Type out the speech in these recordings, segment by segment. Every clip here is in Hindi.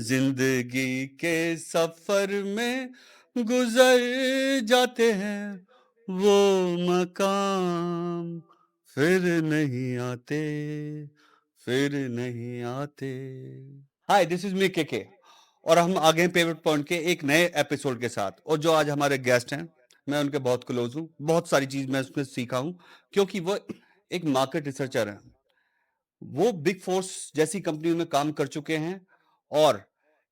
जिंदगी के सफर में गुजर जाते हैं वो मकाम, फिर नहीं आते, फिर नहीं आते। हाय, दिस इज मी के और हम आ गए पेवट पॉइंट के एक नए एपिसोड के साथ। और जो आज हमारे गेस्ट हैं, मैं उनके बहुत क्लोज हूँ। बहुत सारी चीज मैं उसमें सीखा हूँ, क्योंकि वो एक मार्केट रिसर्चर हैं। वो बिग फोर्स जैसी कंपनी में काम कर चुके हैं, और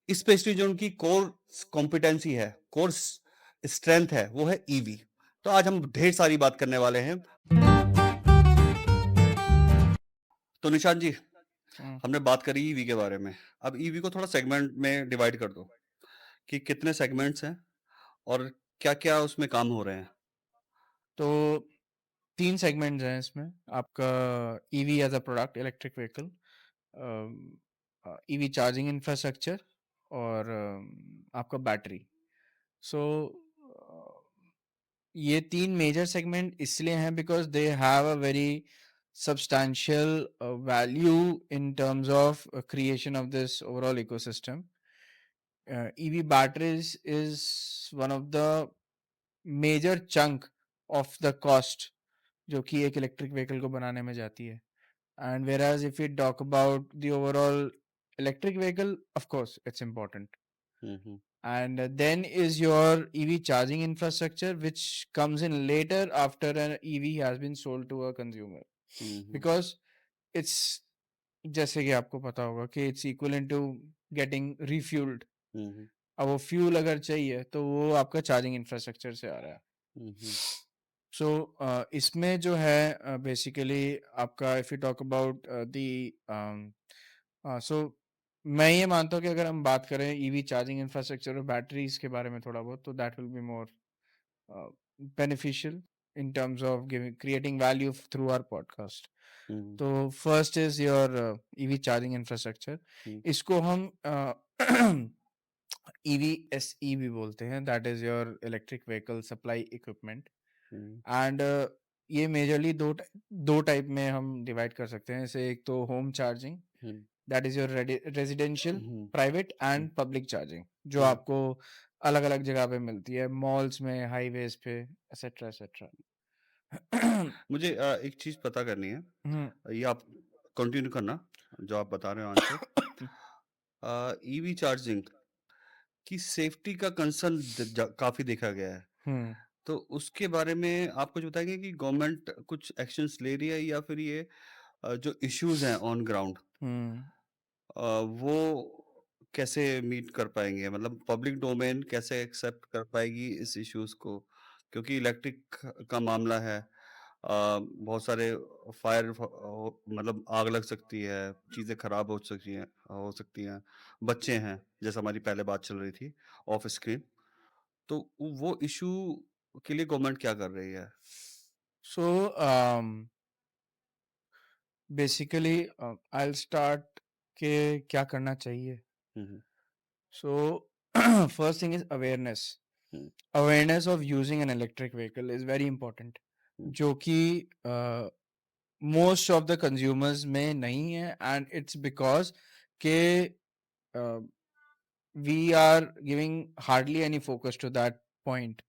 स्पेशली जो उनकी कोर कॉम्पिटेंसी है, कोर स्ट्रेंथ है, वो है ईवी। तो आज हम ढेर सारी बात करने वाले हैं। तो निशान जी, हमने बात करी ईवी के बारे में। अब ईवी को थोड़ा सेगमेंट में डिवाइड कर दो कि कितने सेगमेंट्स हैं और क्या क्या उसमें काम हो रहे हैं। तो 3 सेगमेंट्स हैं इसमें। आपका EV as a product, electric vehicle, EV charging infrastructure और आपका बैटरी। सो ये 3 मेजर सेगमेंट इसलिए हैं because they have a very substantial value in terms of creation of this overall ecosystem. EV batteries is one of the major chunk of the cost जो कि एक इलेक्ट्रिक व्हीकल को बनाने में जाती है. And whereas if we talk about the overall electric vehicle, of course, it's important. And then is your EV charging infrastructure, which comes in later after an EV has been sold to a consumer. Because it's जैसे कि आपको पता होगा कि it's equivalent to getting refueled. अब वो फ्यूल अगर चाहिए तो वो आपका चार्जिंग इंफ्रास्ट्रक्चर से आ रहा है. सो इसमें जो है बेसिकली आपका if you talk about the so मैं ये मानता हूँ कि अगर हम बात करें ईवी चार्जिंग इंफ्रास्ट्रक्चर और बैटरीज के बारे में थोड़ा बहुत, तो that will be more beneficial in terms of giving creating value through our podcast. तो first is your EV charging infrastructure. इसको हम EVSE भी बोलते हैं, that is your electric vehicle supply equipment. And ये मेजरली दो टाइप में हम डिवाइड कर सकते हैं. जैसे एक तो home charging, that is your residential, private and public charging, जो आपको अलग अलग जगह पे मिलती है, मॉल्स में, हाईवेज पे, एसेट्रा एसेट्रा. मुझे एक चीज पता करनी है, ये आप कंटिन्यू करना जो आप बता रहे हो आंसर. ईवी चार्जिंग की सेफ्टी का कंसर्न काफी देखा गया है. तो उसके बारे में आप कुछ बताएंगे कि गवर्नमेंट कुछ एक्शंस ले रही है, या फिर ये जो इश्यूज हैं ऑन ग्राउंड वो कैसे मीट कर पाएंगे? मतलब पब्लिक डोमेन कैसे एक्सेप्ट कर पाएगी इस इश्यूज को? क्योंकि इलेक्ट्रिक का मामला है, बहुत सारे फायर, मतलब आग लग सकती है, चीज़ें खराब हो सकती हैं, बच्चे हैं, जैसे हमारी पहले बात चल रही थी ऑफ स्क्रीन. तो वो इशू के लिए गवर्नमेंट क्या कर रही है? सो बेसिकली आई स्टार्ट के क्या करना चाहिए. So first thing is awareness. Awareness of using an electric vehicle is very important, जो कि मोस्ट ऑफ द कंज्यूमर्स में नहीं है. एंड इट्स बिकॉज के we are giving hardly any focus to that point.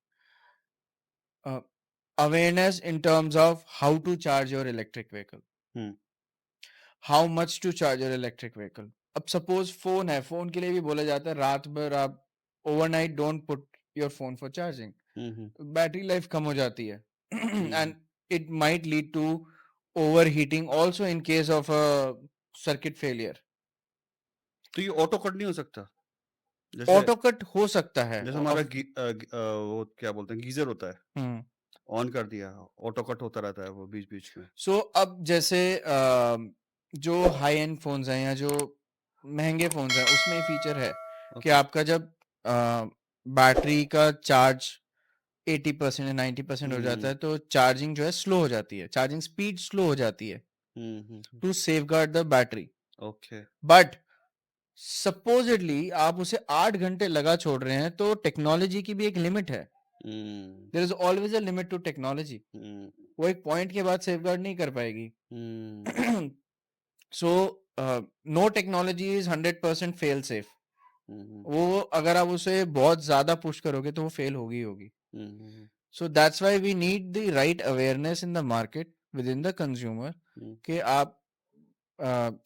Awareness in terms of how to charge your electric vehicle, how much to charge your electric vehicle. अब सपोज फोन है, फोन के लिए भी बोला जाता है रात भर आप overnight don't put your phone for charging, battery life कम हो जाती है. And it might lead to over heating also in case of a circuit failure. तो ये ऑटो कट नहीं हो सकता? ऑटो कट हो सकता है. जैसे हमारा वो क्या बोलते हैं, गीजर होता है, ऑन कर दिया, ऑटो कट होता रहता है वो बीच बीच में. सो अब जैसे जो हाई एंड फोन्स हैं या जो महंगे फोन्स हैं, उसमें फीचर है कि आपका जब बैटरी का चार्ज 80% या 90% हो जाता है, तो चार्जिंग जो है स्लो हो जाती है, चार्जिंग स्पीड स्लो हो जाती है to safeguard the battery. Okay. But supposedly आप उसे 8 घंटे लगा छोड़ रहे हैं, तो टेक्नोलॉजी की भी एक लिमिट है. There is always a limit to technology. वो एक पॉइंट के बाद सेफगार्ड नहीं कर पाएगी. So no technology is 100% fail safe. वो अगर आप उसे बहुत ज्यादा पुश करोगे तो वो फेल होगी ही होगी. So that's why we need the right awareness in the market within the consumer कि आप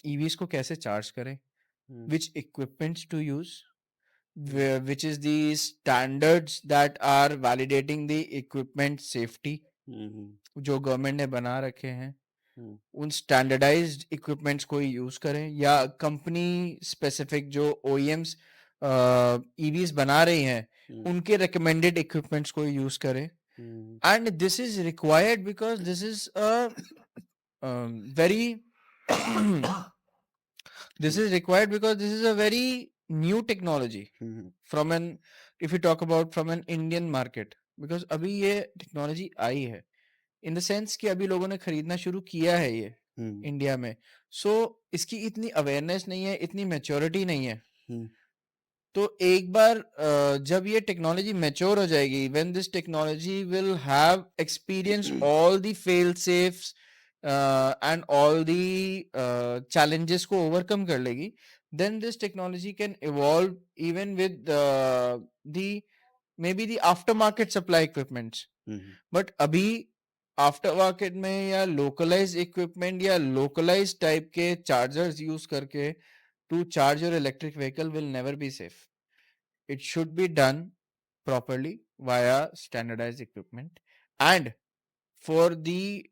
EVs को कैसे चार्ज करें, which equipments to use, which is the standards that are validating the equipment safety जो गवर्नमेंट ने बना रखे हैं, उन स्टैंडर्डाइज्ड इक्विपमेंट्स को ही यूज करें या कंपनी स्पेसिफिक जो OEMs EVs बना रही हैं उनके रिकमेंडेड इक्विपमेंट्स को ही यूज करें. And this is required because this is a very this is required because this is a very new technology from an if you talk about from an Indian market because अभी ये टेक्नोलॉजी आई है इन द सेंस कि अभी लोगों ने खरीदना शुरू किया है ये इंडिया में. सो इसकी इतनी अवेयरनेस नहीं है, इतनी मैच्योरिटी नहीं है. तो एक बार जब ये टेक्नोलॉजी मैच्योर हो जाएगी, when this technology will have experience all the fail safes and all the challenges को ओवरकम कर लेगी, then this technology can evolve even with the may be the after market supply equipments. But अभी आफ्टर मार्केट में या लोकलाइज इक्विपमेंट या लोकलाइज टाइप के चार्जर्स यूज करके to charge your electric vehicle will never be safe. It should be done properly via standardized equipment and for the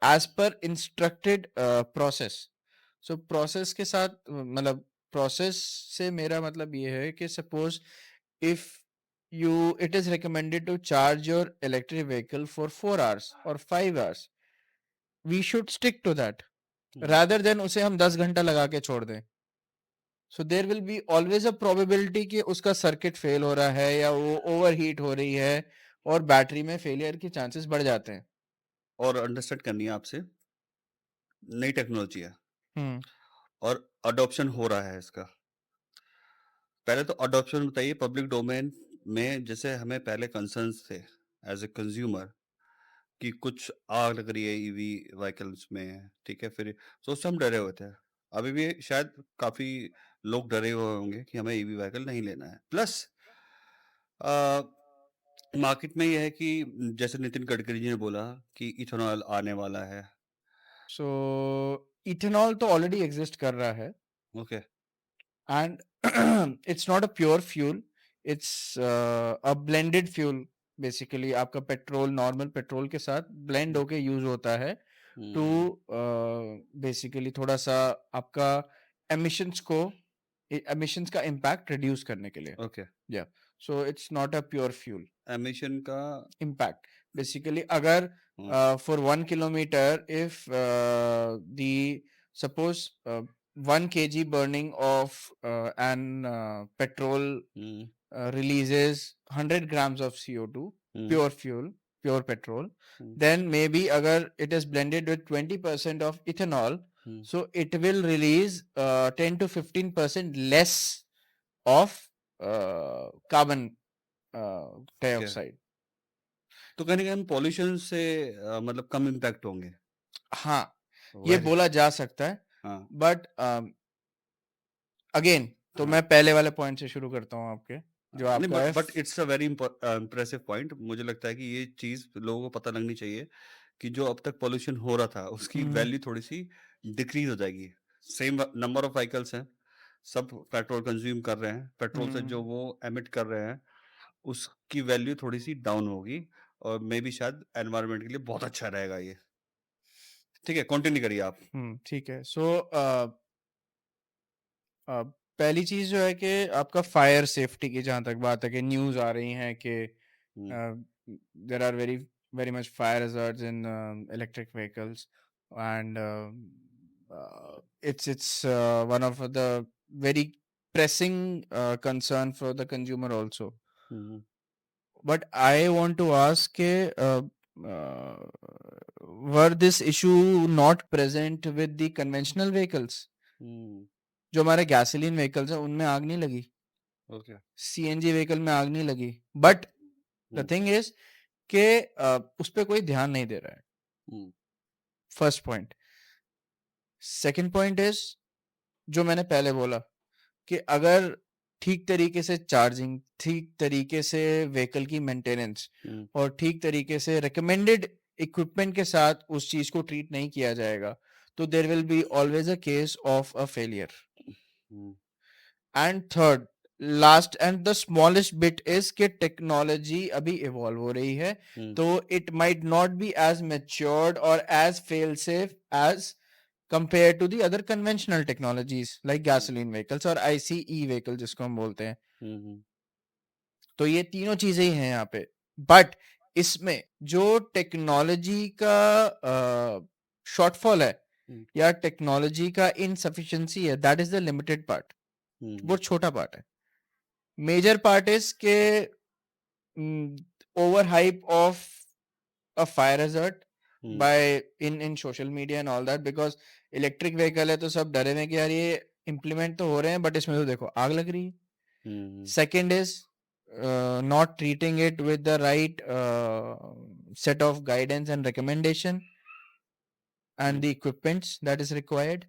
as per instructed process. So process के साथ मतलब process से मेरा मतलब ये है कि suppose if it is recommended to charge your electric vehicle for 4 hours or 5 hours, we should stick to that rather than उसे हम 10 घंटा लगा के छोड़ दें. So there will be always a probability कि उसका सर्किट फेल हो रहा है या वो ओवरहीट हो रही है और बैटरी में फेलियर के चांसेस बढ़ जाते हैं. और अंडरस्टैंड करनी है आपसे, नई टेक्नोलॉजी है और अडॉप्शन हो रहा है इसका. पहले तो अडॉप्शन बताइए पब्लिक डोमेन में. जैसे हमें पहले कंसर्न्स थे एज ए कंज्यूमर कि कुछ आग लग रही है ईवी व्हीकल्स में, ठीक है, फिर सोच हम डरे हुए थे. अभी भी शायद काफी लोग डरे हुए होंगे कि हमें ईवी व्हीकल नहीं लेना है. प्लस मार्केट में यह है कि जैसे नितिन गडकरी जी ने बोला कि इथेनॉल आने वाला है. सो इथेनॉल तो ऑलरेडी एग्जिस्ट कर रहा है. Okay. And it's not a pure fuel, it's a blended fuel. Basically आपका पेट्रोल नॉर्मल पेट्रोल के साथ ब्लेंड होके यूज होता है टू बेसिकली थोड़ा सा आपका एमिशंस का इम्पैक्ट रिड्यूस करने के लिए. ओके. या so it's not a pure fuel. Emission का इम्पैक्ट बेसिकली अगर for 1 kilometre if the suppose 1 kg burning of an petrol releases 100 grams of CO2 pure fuel, pure petrol. Then maybe agar it is blended with 20% of ethanol, so it will release 10 to 15% less of carbon dioxide. तो कहीं ना कहीं पॉल्यूशन से मतलब कम इम्पैक्ट होंगे. हाँ, ये बोला जा सकता है. बट अगेन तो मैं पहले वाले पॉइंट से शुरू करता हूँ आपके जो आपका but it's a very impressive point. मुझे लगता है कि ये चीज लोगों को पता लगनी चाहिए कि जो अब तक पॉल्यूशन हो रहा था उसकी वैल्यू थोड़ी सी डिक्रीज हो जाएगी. सेम नंबर ऑफ व्हीकल्स हैं, सब पेट्रोल कंज्यूम कर रहे हैं, पेट्रोल से जो वो एमिट कर रहे हैं उसकी वैल्यू थोड़ी सी डाउन होगी और मे बी शायद एनवायरनमेंट के लिए बहुत अच्छा रहेगा ये. ठीक है, कंटिन्यू करिए आप. ठीक है. सो पहली चीज जो है कि आपका फायर सेफ्टी की जहां तक बात है कि न्यूज आ रही है कि there are very very much fire hazards in electric vehicles and it's one of the very pressing concern for the consumer also. But I want to ask were this issue not present with the conventional vehicles? जो हमारे गैसोलीन व्हीकल्स हैं उनमें आग नहीं लगी. ओके. सीएनजी व्हीकल में आग नहीं लगी. बट द थिंग इज के उस पर कोई ध्यान नहीं दे रहा है. First point. Second point is जो मैंने पहले बोला कि अगर ठीक तरीके से चार्जिंग, ठीक तरीके से व्हीकल की मेंटेनेंस और ठीक तरीके से रिकमेंडेड इक्विपमेंट के साथ उस चीज को ट्रीट नहीं किया जाएगा, तो there will be always a case of a failure. And third, last and the smallest bit is कि टेक्नोलॉजी अभी इवॉल्व हो रही है, तो it might not be as matured और as fail safe as compared to the other conventional technologies like gasoline vehicles और ICE vehicle जिसको हम बोलते हैं. तो ये तीनों चीजें ही हैं यहाँ पे. बट इसमें जो टेक्नोलॉजी का शॉर्टफॉल है या टेक्नोलॉजी का इनसफिशिएंसी है, that is the limited part. वो छोटा पार्ट है. मेजर पार्ट इज के over hype of a fire hazard by in social media and all that, because electric vehicle है तो सब डरे हुए कि यार ये इम्प्लीमेंट तो हो रहे हैं बट इसमें तो देखो आग लग रही है. Second is not treating it with the right set of guidance and recommendation and the equipments that is required.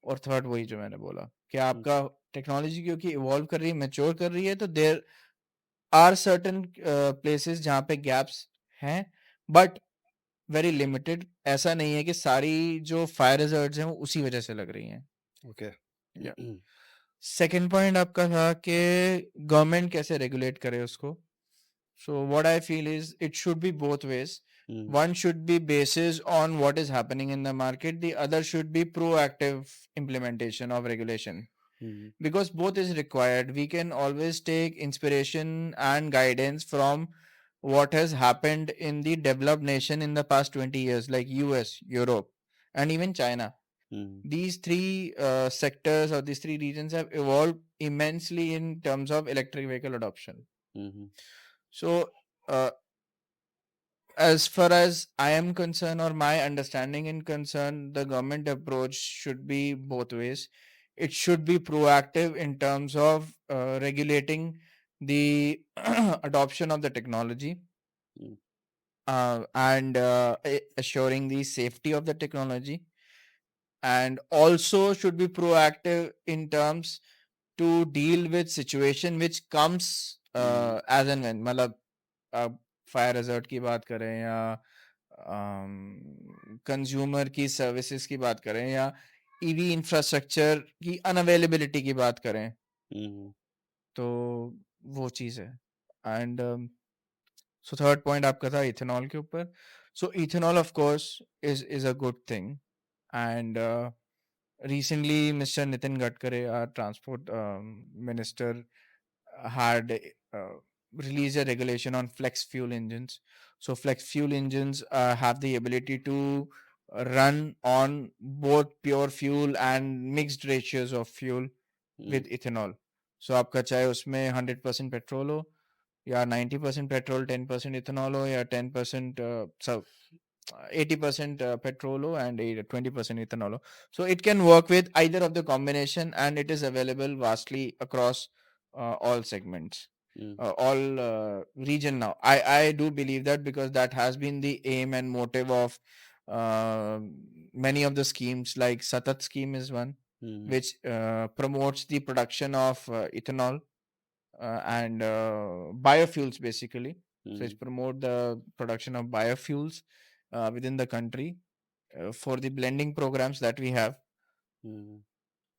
और थर्ड वही जो मैंने बोला कि आपका टेक्नोलॉजी क्योंकि इवॉल्व कर रही है, मैच्योर कर रही है, तो देयर आर सर्टन प्लेसेस जहाँ पे गैप्स हैं, बट वेरी लिमिटेड. ऐसा नहीं है कि सारी जो फायर हैजर्ड्स हैं वो उसी वजह से लग रही हैं. ओके. सेकेंड पॉइंट आपका था कि गवर्नमेंट कैसे रेगुलेट करे उसको. So what I feel is it should be both ways. One should be basis on what is happening in the market. The other should be proactive implementation of regulation. Because both is required. We can always take inspiration and guidance from what has happened in the developed nation in the past 20 years, like US, Europe, and even China. These three sectors or these three regions have evolved immensely in terms of electric vehicle adoption. So, as far as I am concerned or my understanding and concern, the government approach should be both ways. It should be proactive in terms of regulating the adoption of the technology and assuring the safety of the technology, and also should be proactive in terms to deal with situation which comes as and when. मतलब फायर hazard की बात करें या कंज्यूमर की सर्विसेज की बात करें या ईवी इंफ्रास्ट्रक्चर की अनअवेलेबिलिटी की बात करें, तो वो चीज़ है. एंड सो थर्ड पॉइंट आपका था इथेनॉल के ऊपर. So ethanol of course is a good thing. And recently Mr. Nitin Gadkari, our transport minister, had released a regulation on flex fuel engines. So flex fuel engines have the ability to run on both pure fuel and mixed ratios of fuel with ethanol. So आपका चाहे उसमें 100% पेट्रोल हो या 90% पेट्रोल 10% इथेनॉल हो या 10% सब 80% petrol and 20% ethanol. So it can work with either of the combination, and it is available vastly across all segments, all region now. I do believe that because that has been the aim and motive of many of the schemes, like Satat scheme is one, which promotes the production of ethanol and biofuels basically. So it's promote the production of biofuels within the country for the blending programs that we have.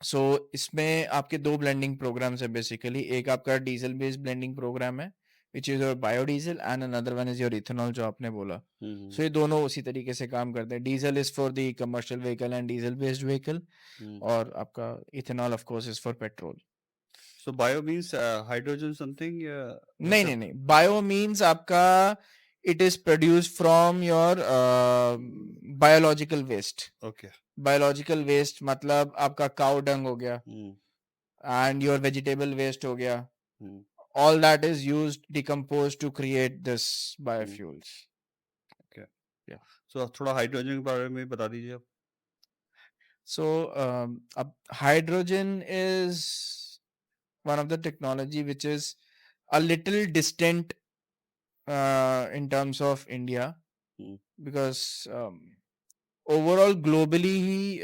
So इसमें आपके दो blending programs है basically. एक आपका diesel based blending program है which is your biodiesel, and another one is your ethanol जो आपने बोला. So ये दोनों उसी तरीके से काम करते हैं. Diesel is for the commercial vehicle and diesel based vehicle, और आपका ethanol of course is for petrol. So bio means hydrogen something? नहीं. Bio means आपका it is produced from your biological waste. Okay. Biological waste मतलब आपका cow dung हो गया and your vegetable waste हो गया. All that is used, decomposed to create this biofuels. Okay. Yeah. So थोड़ा हाइड्रोजन के बारे में बता दीजिए आप. So hydrogen is one of the technology which is a little distant in terms of India, because overall globally he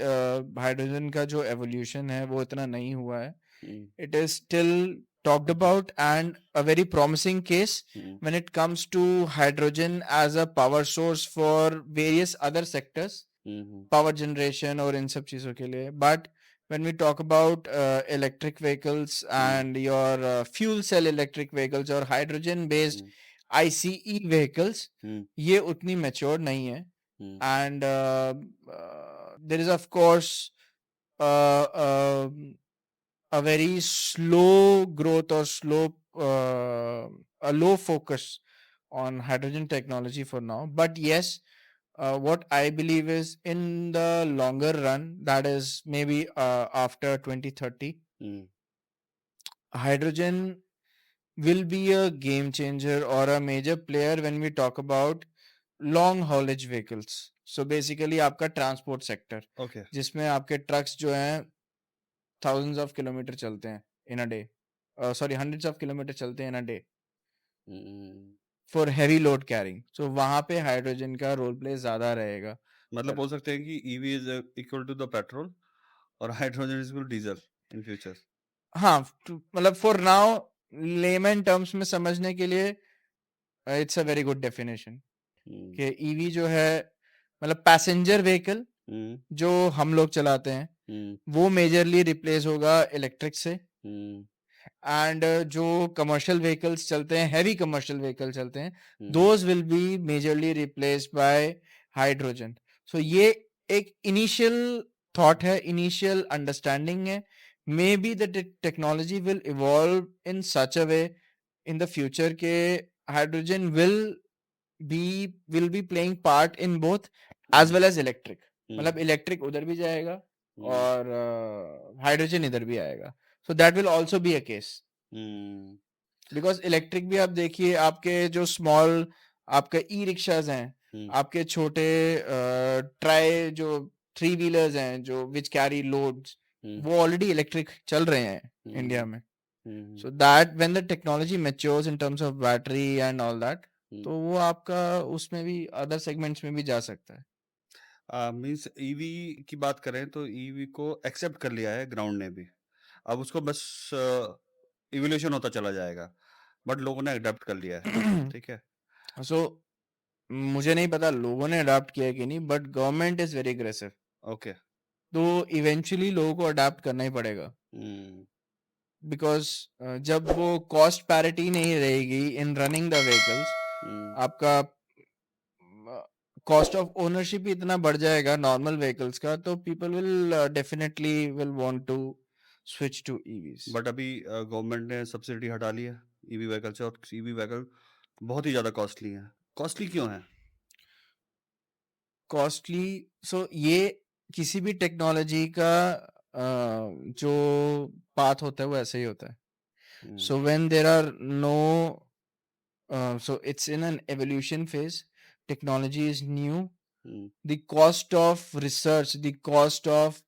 hydrogen का जो एवोल्यूशन है वो इतना नहीं हुआ है. It is still talked about and a very promising case when it comes to hydrogen as a power source for various other sectors, power generation और इन सब चीजों के लिए. But when we talk about electric vehicles and your fuel cell electric vehicles or hydrogen based ICE vehicles, ये उतनी mature नहीं है. And there is of course a very slow growth or a low focus on hydrogen technology for now. But yes, what I believe is in the longer run, that is maybe after 2030, hydrogen will be a game changer or a major player when we talk about long haulage vehicles. So basically आपका transport sector, Okay. जिसमें आपके trucks जो हैं thousands of kilometer चलते हैं in a day, sorry hundreds of kilometer चलते हैं in a day for heavy load carrying. So वहाँ पे हाइड्रोजन का रोल प्ले ज्यादा रहेगा. मतलब बोल सकते हैं कि EV is equal to the petrol और hydrogen is equal to diesel in future. हाँ, मतलब फॉर नाउ लेमन टर्म्स में समझने के लिए it's a very good definition कि ईवी जो है मतलब पैसेंजर व्हीकल जो हम लोग चलाते हैं वो मेजरली रिप्लेस होगा इलेक्ट्रिक से. एंड जो कमर्शियल व्हीकल्स चलते हैं, हैवी कमर्शियल व्हीकल चलते हैं, those will be majorly replaced by hydrogen. So ये एक इनिशियल थॉट है, इनिशियल अंडरस्टैंडिंग है. May be the technology will evolve in such a way in the future के hydrogen will be playing part in both as well as electric. मतलब इलेक्ट्रिक उधर भी जाएगा और हाइड्रोजन इधर भी आएगा. So that will also be a case. Because electric भी आप देखिए, आपके जो स्मॉल आपके ई रिक्शाज हैं, आपके छोटे ट्राई जो 3 व्हीलर्स हैं जो विच कैरी लोड्स, वो ऑलरेडी इलेक्ट्रिक चल रहे हैं इंडिया में. So that when the technology matures in terms of battery and all that, तो वो आपका उसमें भी अदर सेगमेंट्स में भी जा सकता है. मींस ईवी की बात करें तो ईवी को एक्सेप्ट कर लिया है ग्राउंड ने भी. अब उसको बस इवोल्यूशन होता चला जाएगा, बट लोगों ने अडॉप्ट कर लिया है. ठीक है. सो मुझे नहीं पता लोगों ने अडॉप्ट किया कि नहीं, but government is very aggressive. Okay. तो इवेंचुअली लोगों को अडॉप्ट करना ही पड़ेगा. बिकॉज जब वो कॉस्ट पैरिटी नहीं रहेगी इन रनिंग द व्हीकल्स, आपका कॉस्ट ऑफ ओनरशिप ही इतना बढ़ जाएगा नॉर्मल व्हीकल्स का, तो people will definitely will want to switch to EVs. But अभी गवर्नमेंट ने सब्सिडी हटा ली है ईवी व्हीकल से, और ईवी व्हीकल बहुत ही ज्यादा कॉस्टली है. कॉस्टली क्यों है? कॉस्टली, सो ये किसी भी टेक्नोलॉजी का जो पाथ होता है वो ऐसे ही होता है. So when there are no, so it's in an evolution phase, technology is new, the cost of research, the cost of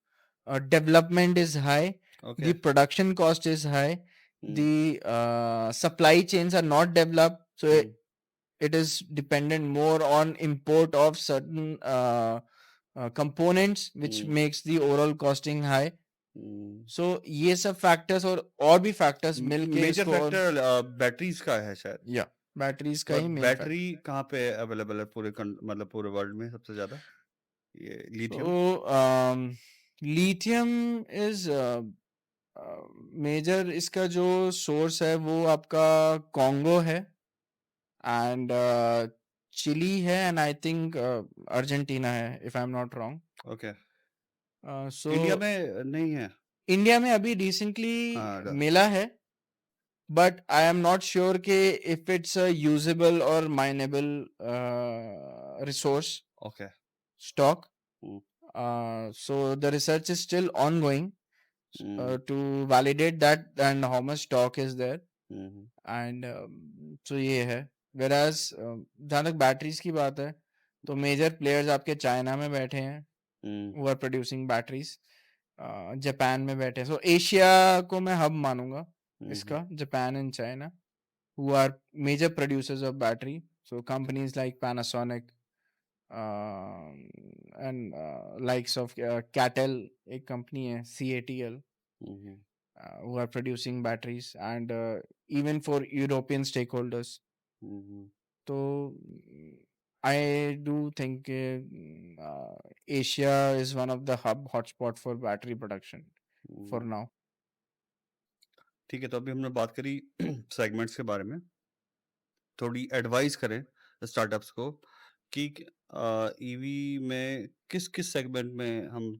development is high, the production cost is high, the supply chains are not developed, so it is dependent more on import of certain components which makes the overall costing high. So ये सब फैक्टर्स और भी फैक्टर्स मिलके मेजर फैक्टर बैटरीज का है शायद. या बैटरीज का ही मेन. बैटरी कहाँ पे अवेलेबल है पूरे मतलब पूरे वर्ल्ड में सबसे ज्यादा? ये लिथियम. तो लिथियम इज मेजर, इसका जो सोर्स है वो आपका कॉन्गो है एंड चिली है एंड आई थिंक अर्जेंटीना है, if I am not wrong. Okay. So India में नहीं है. इंडिया में अभी रिसेंटली मिला है, but I am not sure ke if it's a usable or mineable resource. Okay. Stock. So the research is still ongoing to validate that and how much stock is there. And so ये है. Whereas जहाँ तक बैटरीज की बात है तो मेजर प्लेयर्स आपके चाइना में बैठे हैं, who are producing batteries. Japan में बैठे हैं. So एशिया को मैं हब मानूंगा इसका, Japan and China, who are major producers of battery. So companies like Panasonic and likes of CATL, एक company है CATL, who are producing batteries, and even for European stakeholders. Hmm, So I do think Asia is one of the hotspot for battery production for hmm. now. ठीक है, तो अभी हमने बात करी सेगमेंट्स के बारे में। थोड़ी एडवाइस करें स्टार्टअप्स को कि ईवी में किस किस सेगमेंट में हम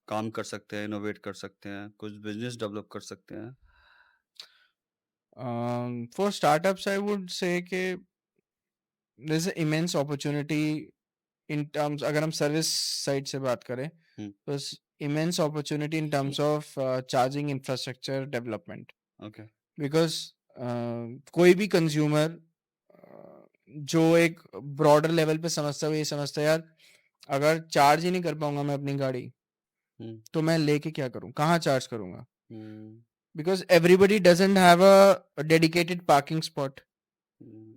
काम कर सकते हैं, इनोवेट कर सकते हैं, कुछ बिजनेस डेवलप कर सकते हैं। For startups, I would say कि there's an immense opportunity in terms, अगर हम सर्विस साइड से बात करें हम्म, तो immense opportunity in terms of charging infrastructure development, okay. because कोई भी कंज्यूमर जो एक ब्रॉडर लेवल पे समझता है वो ये समझता है यार अगर चार्ज ही नहीं कर पाऊंगा मैं अपनी गाड़ी हम्म, तो मैं लेके क्या करूं, कहाँ चार्ज करूंगा, हम्म, because everybody doesn't have a dedicated parking spot. Hmm,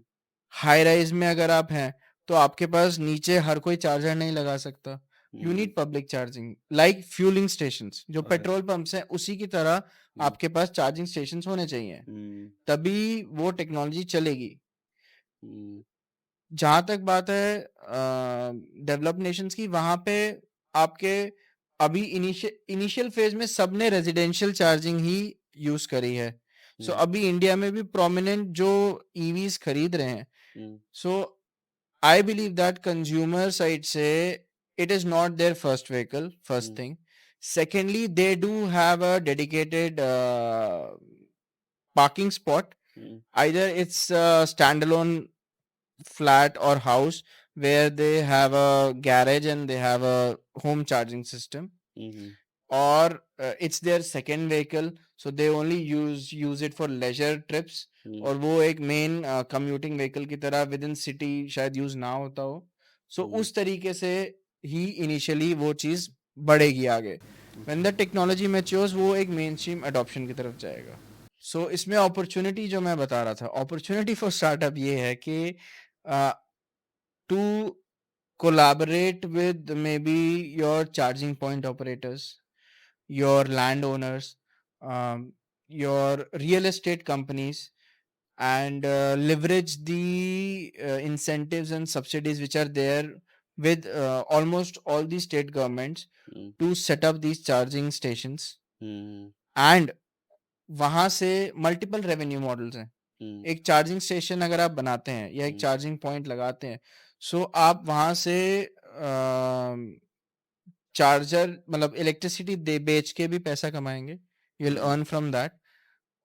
high rise में अगर आप हैं तो आपके पास नीचे हर कोई चार्जर नहीं लगा सकता. You hmm, need public charging like fuelling stations, जो ओके। पेट्रोल पंप्स हैं उसी की तरह हम्म, आपके पास चार्जिंग स्टेशंस होने चाहिए, हम्म, तभी वो टेक्नोलॉजी चलेगी. हम्म, जहां तक बात है डेवलप नेशंस की, वहां पे आपके अभी इनिशियल फेज में सबने रेजिडेंशियल चार्जिंग ही यूज करी है. सो हम्म, अभी इंडिया में भी प्रोमिनेंट जो ईवीज खरीद रहे हैं, हम्म, सो I believe that consumer side say it is not their first vehicle, first hmm, thing. Secondly, they do have a dedicated parking spot. Hmm, Either it's a standalone flat or house where they have a garage and they have a home charging system, hmm, or it's their second vehicle, so they only use it for leisure trips, हम्म, और वो एक मेन कम्यूटिंग व्हीकल की तरह विद इन सिटी शायद यूज ना होता हो. सो हम्म, उस तरीके से ही इनिशियली वो चीज बढ़ेगी आगे. व्हेन द टेक्नोलॉजी मैच्योर्स वो एक मेन स्ट्रीम अडॉप्शन की तरफ जाएगा. सो इसमें अपॉर्चुनिटी जो मैं बता रहा था, अपॉर्चुनिटी फॉर स्टार्टअप ये है कि to collaborate with maybe your charging point operators, your landowners, your real estate companies, and leverage the incentives and subsidies which are there with almost all the state governments hmm, to set up these charging stations. Hmm, And वहाँ से मल्टीपल रेवेन्यू मॉडल्स हैं. हम्म, एक चार्जिंग स्टेशन अगर आप बनाते हैं या एक हम्म, चार्जिंग पॉइंट लगाते हैं, सो आप वहाँ से चार्जर मतलब इलेक्ट्रिसिटी दे बेच के भी पैसा कमाएंगे. You will hmm, earn from that,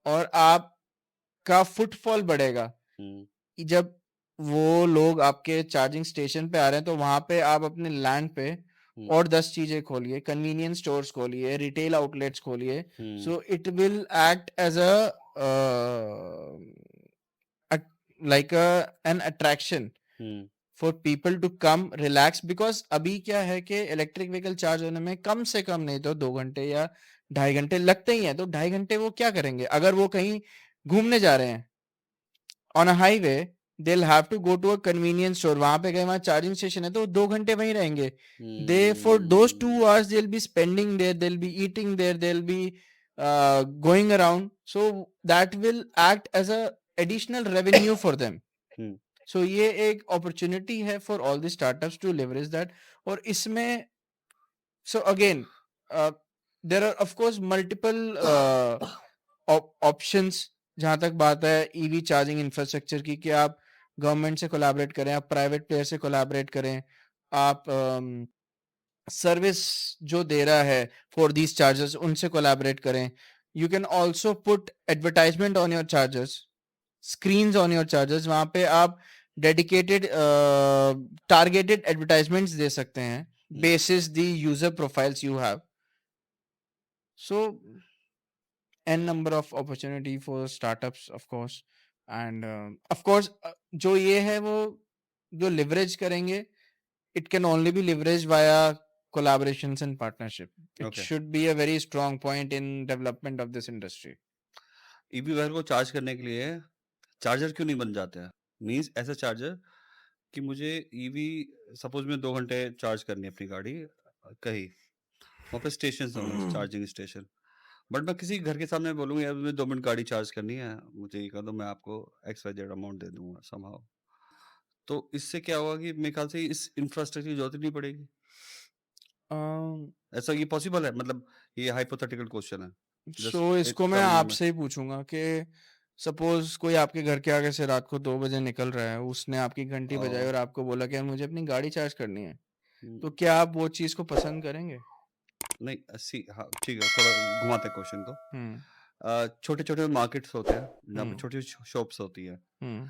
और आपका फुटफॉल बढ़ेगा. हम्म, कि जब वो लोग आपके चार्जिंग स्टेशन पे आ रहे हैं तो वहां पे आप अपने लैंड पे हम्म, और 10 चीजें खोलिए, कन्वीनियंस स्टोर्स खोलिए, रिटेल आउटलेट्स खोलिए. Hmm, so it will act as like an attraction hmm, for people to come relax, because अभी क्या है कि इलेक्ट्रिक व्हीकल चार्ज होने में कम से कम नहीं तो 2 घंटे या 2.5 घंटे लगते ही हैं. तो 2.5 घंटे वो क्या करेंगे, अगर वो कहीं घूमने जा रहे हैं on a highway, they'll have to go to a convenience store. वहां पे गए, वहां चार्जिंग स्टेशन है तो 2 घंटे वहीं रहेंगे. They, for those 2 hours they'll be spending there, they'll be eating there, they'll be going around, so that will act as a additional revenue for them. Hmm, So ये एक opportunity है for all the startups to leverage that. और इसमें so again there are of course multiple options. जहां तक बात है ईवी चार्जिंग इंफ्रास्ट्रक्चर की, कि आप गवर्नमेंट से कोलैबोरेट करें, आप प्राइवेट प्लेयर से कोलैबोरेट करें, आप सर्विस जो दे रहा है फॉर दीज चार्जर्स उनसे कोलैबोरेट करें. You can also put advertisement on your chargers, screens on your chargers. वहां पे आप डेडिकेटेड टारगेटेड एडवर्टाइजमेंट्स दे सकते हैं basis the user profiles you have. So n number of opportunity for startups of course, and of course जो ये है वो जो leverage करेंगे, it can only be leveraged via collaborations and partnership. It okay. should be a very strong point in development of this industry. EV वाहन को चार्ज करने के लिए चार्जर क्यों नहीं बन जाते हैं? मीन्स ऐसा चार्जर कि मुझे ईवी सपोज मैं 2 घंटे चार्ज करनी है अपनी गाड़ी कहीं, वहाँ पे स्टेशन होंगे, चार्जिंग स्टेशन, बट मैं किसी घर के सामने बोलूंगा यार मुझे 2 मिनट गाड़ी चार्ज करनी है, मुझे ये कर दो, मैं आपको XYZ अमाउंट दे दूंगा somehow। तो इससे क्या होगा कि मेरे ख्याल से इस इंफ्रास्ट्रक्चर की जरूरत ही नहीं पड़ेगी। ऐसा ये पॉसिबल है? मतलब ये हाइपोथेटिकल क्वेश्चन है, सो जस्ट इसको मैं समझने में। आपसे ही पूछूंगा कि सपोज कोई आपके घर के आगे से रात को 2 बजे निकल रहा है, उसने आपकी घंटी बजाई और आपको बोला कि यार मुझे अपनी गाड़ी चार्ज करनी है, तो हम्म, क्या आप वो चीज को पसंद करेंगे? नहीं सी हाँ ठीक है, थोड़ा घुमाते क्वेश्चन को। हम्म। छोटे छोटे मार्केट्स होते हैं जहाँ पे हम्म। छोटी शॉप्स होती है, हम्म।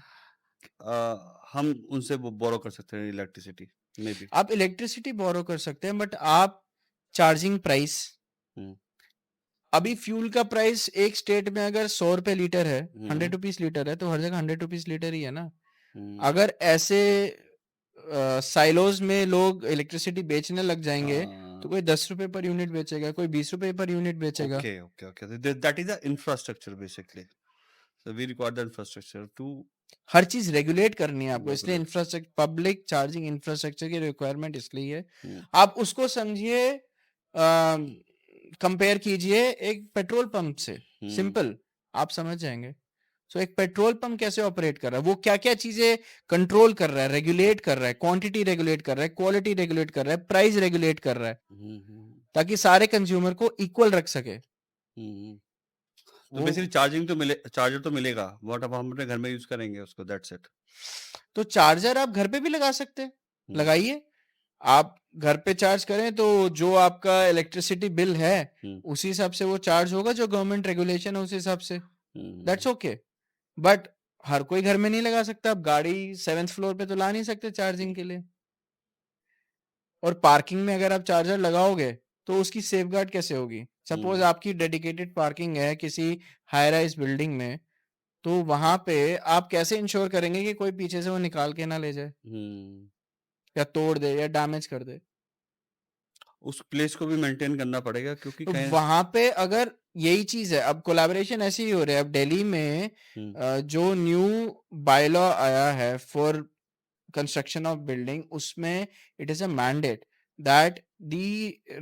हम उनसे वो बोरो कर सकते हैं इलेक्ट्रिसिटी, मे बी। आप इलेक्ट्रिसिटी बोरो कर सकते हैं, बट आप चार्जिंग प्राइस, अभी फ्यूल का प्राइस एक स्टेट में अगर 100 रुपए लीटर है, 100 रुपीज लीटर है, तो हर जगह 100 रुपीज लीटर ही है ना। अगर ऐसे साइलोज में लोग इलेक्ट्रिसिटी बेचने लग जाएंगे, तो कोई 10 रुपए पर यूनिट बेचेगा, कोई 20 रुपए पर यूनिट बेचेगा। Okay okay okay, that is the infrastructure basically, so we require the infrastructure to हर चीज रेगुलेट करनी है आपको, इसलिए regulate. Infrastructure, public charging infrastructure की रिक्वायरमेंट इसलिए है। आप उसको समझिए, कंपेयर कीजिए एक पेट्रोल पंप से, सिंपल, आप समझ जाएंगे। सो एक पेट्रोल पंप कैसे ऑपरेट कर रहा है, वो क्या क्या चीजें कंट्रोल कर रहा है, रेगुलेट कर रहा है, क्वांटिटी रेगुलेट कर रहा है, क्वालिटी रेगुलेट कर रहा है, प्राइस रेगुलेट कर रहा है, ताकि सारे कंज्यूमर को इक्वल रख सके। तो बेसिकली चार्जिंग तो मिले, चार्जर तो मिलेगा, व्हाट अब हम अपने घर में यूज करेंगे उसको, दैट्स इट। तो चार्जर आप घर पे भी लगा सकते हैं, लगाइए। आप घर पे चार्ज करें तो जो आपका इलेक्ट्रिसिटी बिल है उसी हिसाब से वो चार्ज होगा, जो गवर्नमेंट रेगुलेशन है उस हिसाब से, दैट्स ओके। बट हर कोई घर में नहीं लगा सकता, आप गाड़ी 7th फ्लोर पे तो ला नहीं सकते चार्जिंग के लिए। और पार्किंग में अगर आप चार्जर लगाओगे तो उसकी सेफगार्ड कैसे होगी? सपोज आपकी डेडिकेटेड पार्किंग है किसी हाई राइज बिल्डिंग में, तो वहां पे आप कैसे इंश्योर करेंगे कि कोई पीछे से वो निकाल के ना ले जाए, या तोड़ दे या डैमेज कर दे? उस प्लेस को भी मेंटेन करना पड़ेगा, क्योंकि तो कहीं वहां पे अगर यही चीज है, अब कोलैबोरेशन ऐसे ही हो रहा है। अब दिल्ली में जो न्यू बायलॉ आया है फॉर कंस्ट्रक्शन ऑफ बिल्डिंग, उसमें it is a mandate that the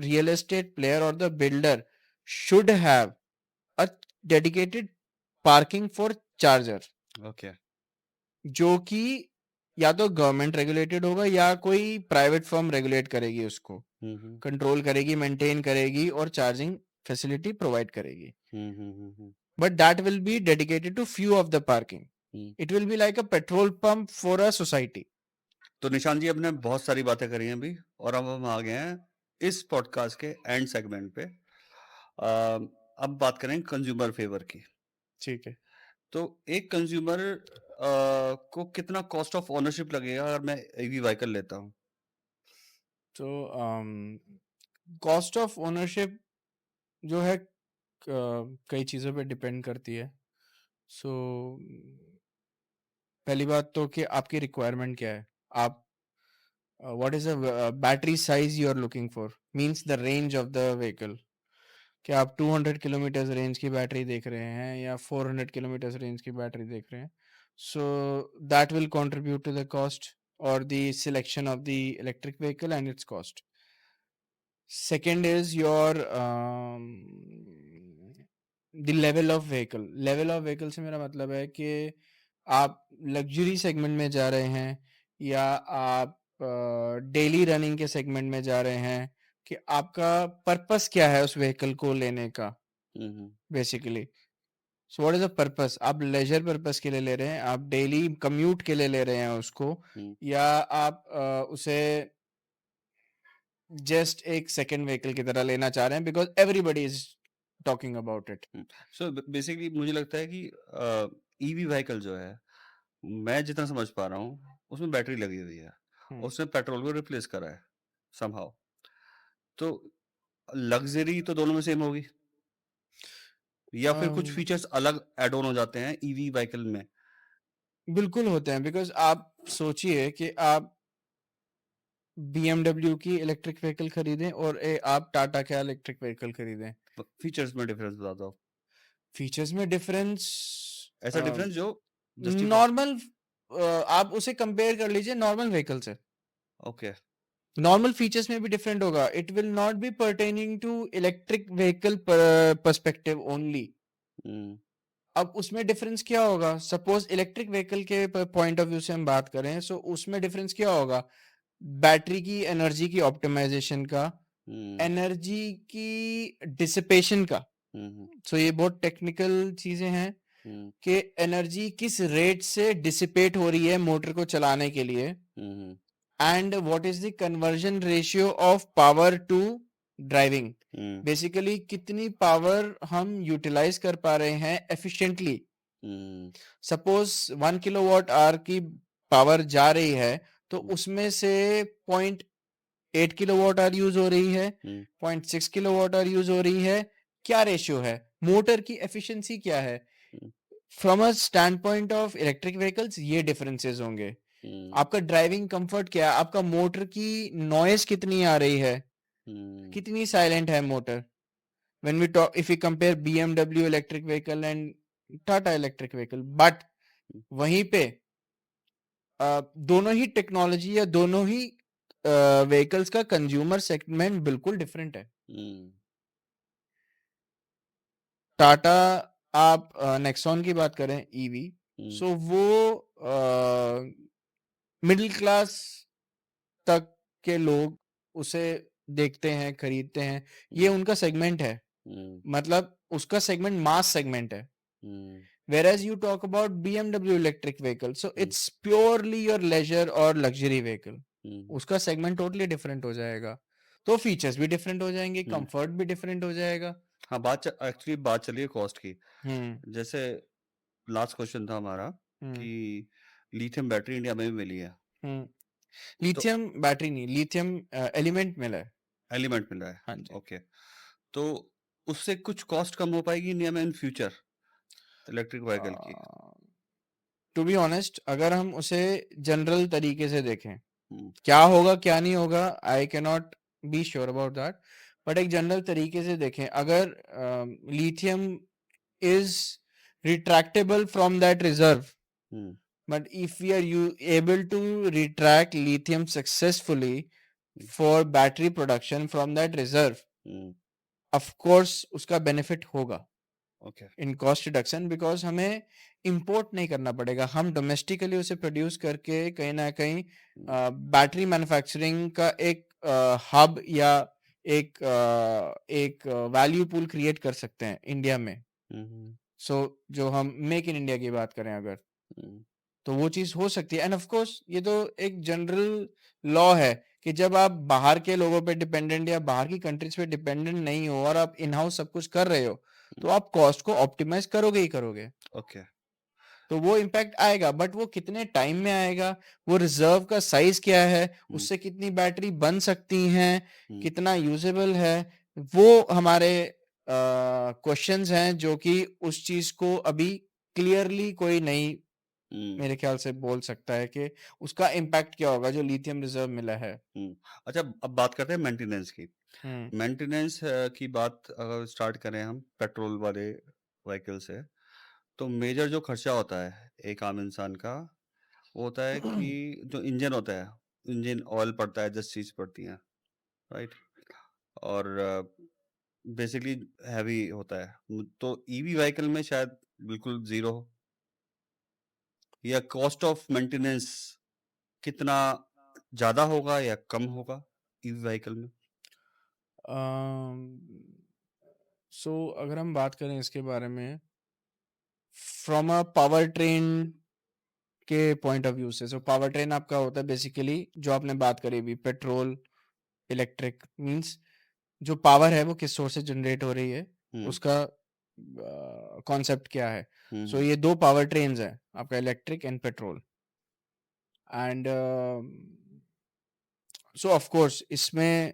real estate player और the builder should have a dedicated parking for charger, okay जो कि या तो गवर्नमेंट रेगुलेटेड होगा या कोई प्राइवेट फर्म रेगुलेट करेगी, उसको कंट्रोल करेगी, मेंटेन करेगी और चार्जिंग फैसिलिटी प्रोवाइड करेगी। But that will be dedicated to few of the parking. It will be like a petrol pump for a society. तो निशान जी, अपने बहुत सारी बातें करी हैं अभी, और अब हम आ गए हैं इस पॉडकास्ट के एंड सेगमेंट पे। अब बात करें कंज्यूमर फेवर की। ठीक है। तो एक कंज्यूमर को कितना कॉस्ट ऑफ ओनरशिप लगेगा अगर मैं ईवी व्हीकल लेता हूँ? तो कॉस्ट ऑफ ओनरशिप जो है कई चीज़ों पे डिपेंड करती है। सो पहली बात तो कि आपकी रिक्वायरमेंट क्या है, आप what is the battery size you are looking for, means the range of the vehicle. क्या आप 200 किलोमीटर रेंज की बैटरी देख रहे हैं या 400 किलोमीटर रेंज की बैटरी देख रहे हैं? So that will contribute to the cost और the selection of the electric vehicle and it's cost. Second is your the level of vehicle. Level of vehicle से मेरा मतलब है कि आप लग्जरी सेगमेंट में जा रहे हैं या आप डेली रनिंग के सेगमेंट में जा रहे हैं, कि आपका पर्पस क्या है उस व्हीकल को लेने का basically. So what is the purpose? आप लेजर पर्पस के लिए ले रहे हैं, आप डेली कम्यूट के लिए ले रहे हैं उसको, या आप उसे जस्ट एक सेकंड व्हीकल की तरह लेना चाह रहे हैं because everybody is talking about it. So basically मुझे लगता है कि ईवी व्हीकल जो है, मैं जितना समझ पा रहा हूँ उसमें बैटरी लगी हुई है, उसने पेट्रोल को रिप्लेस करा है समहाउ। तो लग्जरी तो दोनों में सेम होगी, या फिर कुछ फीचर्स अलग ऐड ऑन हो जाते हैं ईवी व्हीकल में? बिल्कुल होते हैं, बिकॉज आप सोचिए कि आप BMW की इलेक्ट्रिक व्हीकल खरीदें और आप टाटा का इलेक्ट्रिक व्हीकल खरीदें, फीचर्स में डिफरेंस बता दो। फीचर्स में डिफरेंस, ऐसा डिफरेंस जो जस्टिफाई। नॉर्मल, आप उसे कंपेयर कर लीजिए नॉर्मल व्हीकल से। ओके नॉर्मल फीचर्स में भी डिफरेंट होगा. It will not be pertaining to electric vehicle perspective only. अब उसमें डिफरेंस क्या होगा? सपोज इलेक्ट्रिक व्हीकल के पॉइंट ऑफ व्यू से हम बात करें, सो उसमें डिफरेंस क्या होगा? बैटरी की एनर्जी की ऑप्टिमाइजेशन का, एनर्जी की डिसिपेशन का. सो ये बहुत टेक्निकल चीजें हैं कि एनर्जी किस रेट से डिसिपेट हो रही है मोटर को चलाने के लिए, and what is the conversion ratio of power to driving. Basically कितनी पावर हम यूटिलाइज कर पा रहे हैं एफिशिएंटली. सपोज 1 किलोवाट आवर की पावर जा रही है, तो उसमें से 0.8 किलोवाट आवर यूज हो रही है, 0.6 किलोवाट आवर यूज हो रही है. क्या रेशियो है? मोटर की एफिशिएंसी क्या है? From a stand point of electric vehicles ये डिफरेंसेस होंगे. आपका ड्राइविंग कंफर्ट क्या है? आपका मोटर की नॉइज कितनी आ रही है? कितनी साइलेंट है motor? when we talk, if we compare BMW electric vehicle and Tata electric vehicle, but वहीं पे दोनों ही टेक्नोलॉजी या दोनों ही व्हीकल्स का कंज्यूमर सेगमेंट बिल्कुल डिफरेंट है. टाटा, आप नेक्सॉन की बात करें ईवी, सो वो मिडिल क्लास तक के लोग उसे देखते हैं, खरीदते हैं. ये उनका सेगमेंट है. मतलब उसका सेगमेंट मास सेगमेंट है. Whereas you talk about BMW electric vehicle, so it's purely your leisure और luxury vehicle. उसका सेगमेंट टोटली डिफरेंट हो जाएगा. तो फीचर्स भी डिफरेंट हो जाएंगे, कंफर्ट भी डिफरेंट हो जाएगा. हाँ, एक्चुअली बात चलिए कॉस्ट की. जैसे लास्ट क्वेश्चन था हमारा कि लिथियम बैटरी इंडिया में भी मिली है. लिथियम बैटरी नहीं, लिथियम एलिमेंट मिला है. एलिमेंट मिला है. हाँ जी. ओके, तो उससे कुछ कॉस्ट कम हो पाएगी इंडिया में इन फ्यूचर इलेक्ट्रिक व्हीकल की? टू बी ऑनेस्ट, अगर हम उसे जनरल तरीके से देखें, क्या होगा क्या नहीं होगा, I can not be sure about that. But एक जनरल तरीके से देखें, अगर lithium is retractable from that reserve, but if we are able to retract lithium successfully for battery production from that reserve, of course उसका benefit होगा in cost reduction, because हमें import नहीं करना पड़ेगा. हम domestically उसे produce करके कहीं ना कहीं बैटरी मैन्युफैक्चरिंग का एक हब या एक वैल्यू पूल क्रिएट कर सकते हैं इंडिया में. सो जो हम मेक इन इंडिया की बात करें अगर, तो वो चीज हो सकती है. एंड ऑफ कोर्स ये तो एक जनरल लॉ है कि जब आप बाहर के लोगों पे डिपेंडेंट या बाहर की कंट्रीज पे डिपेंडेंट नहीं हो और आप इन हाउस सब कुछ कर रहे हो, तो आप कॉस्ट को ऑप्टिमाइज करोगे ही करोगे. ओके, तो वो इम्पैक्ट आएगा, बट वो कितने टाइम में आएगा, वो रिजर्व का साइज क्या है, उससे कितनी बैटरी बन सकती हैं, कितना यूजेबल है, वो हमारे क्वेश्चंस हैं जो कि उस चीज को अभी क्लियरली कोई नहीं मेरे ख्याल से बोल सकता है कि उसका इम्पैक्ट क्या होगा जो लिथियम रिजर्व मिला है. अच्छा, अब बात करते हैं मेंटेनेंस की. मेंटेनेंस की बात अगर स्टार्ट करें हम पेट्रोल वाले व्हीकल से, तो मेजर जो खर्चा होता है एक आम इंसान का, वो होता है कि जो इंजन होता है, इंजन ऑयल पड़ता है, 10 चीज पड़ती हैं, राइट? और बेसिकली हैवी होता है. तो ईवी व्हीकल में शायद बिल्कुल जीरो हो, या कॉस्ट ऑफ मेंटेनेंस कितना ज्यादा होगा या कम होगा ईवी व्हीकल में? सो अगर हम बात करें इसके बारे में फ्रॉम अ पावर ट्रेन के पॉइंट ऑफ व्यू से, सो पावर ट्रेन आपका होता है बेसिकली जो आपने बात करी अभी, पेट्रोल इलेक्ट्रिक, मींस जो पावर है वो किस सोर्स से जनरेट हो रही है, उसका कॉन्सेप्ट क्या है. सो ये दो पावर ट्रेन्स हैं आपका, electric and petrol. And so of course इसमें